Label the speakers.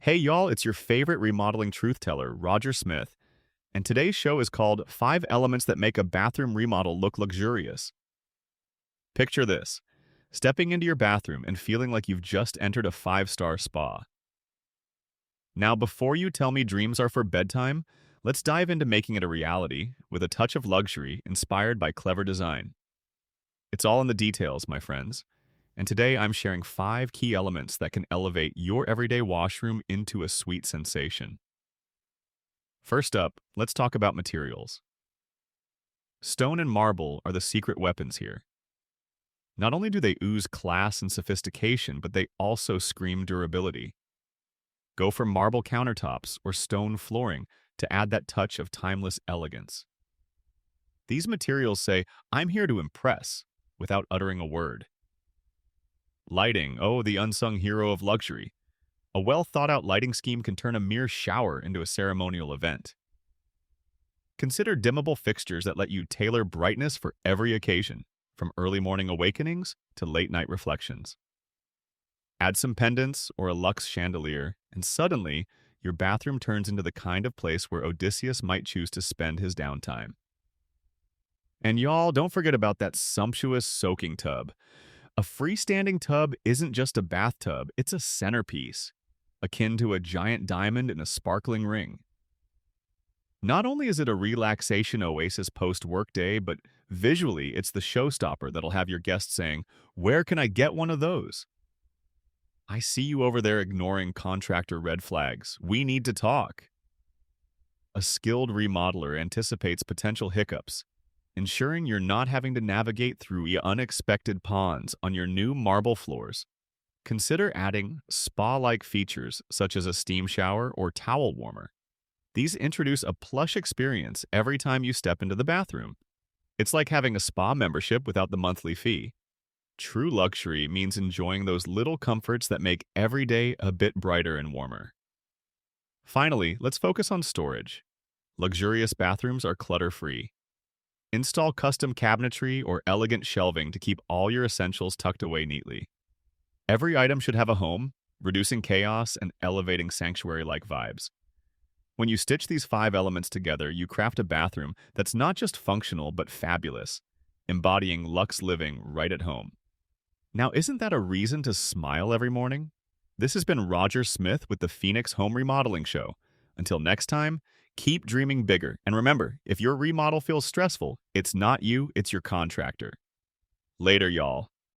Speaker 1: Hey y'all, it's your favorite remodeling truth teller, Roger Smith, and today's show is called 5 Elements That Make a Bathroom Remodel Look Luxurious. Picture this, stepping into your bathroom and feeling like you've just entered a 5-star spa. Now, before you tell me dreams are for bedtime, let's dive into making it a reality with a touch of luxury inspired by clever design. It's all in the details, my friends. And today I'm sharing 5 key elements that can elevate your everyday washroom into a sweet sensation. First up, let's talk about materials. Stone and marble are the secret weapons here. Not only do they ooze class and sophistication, but they also scream durability. Go for marble countertops or stone flooring to add that touch of timeless elegance. These materials say, "I'm here to impress," without uttering a word. Lighting, oh, the unsung hero of luxury. A well-thought-out lighting scheme can turn a mere shower into a ceremonial event. Consider dimmable fixtures that let you tailor brightness for every occasion, from early morning awakenings to late-night reflections. Add some pendants or a luxe chandelier, and suddenly, your bathroom turns into the kind of place where Odysseus might choose to spend his downtime. And y'all, don't forget about that sumptuous soaking tub. A freestanding tub isn't just a bathtub, it's a centerpiece, akin to a giant diamond in a sparkling ring. Not only is it a relaxation oasis post-work day, but visually it's the showstopper that'll have your guests saying, "Where can I get one of those?" I see you over there ignoring contractor red flags. We need to talk. A skilled remodeler anticipates potential hiccups, ensuring you're not having to navigate through unexpected ponds on your new marble floors. Consider adding spa-like features such as a steam shower or towel warmer. These introduce a plush experience every time you step into the bathroom. It's like having a spa membership without the monthly fee. True luxury means enjoying those little comforts that make every day a bit brighter and warmer. Finally, let's focus on storage. Luxurious bathrooms are clutter-free. Install custom cabinetry or elegant shelving to keep all your essentials tucked away neatly. Every item should have a home, reducing chaos and elevating sanctuary-like vibes. When you stitch these 5 elements together, you craft a bathroom that's not just functional but fabulous, embodying luxe living right at home. Now, isn't that a reason to smile every morning? This has been Roger Smith with the Phoenix Home Remodeling Show. Until next time, keep dreaming bigger. And remember, if your remodel feels stressful, it's not you, it's your contractor. Later, y'all.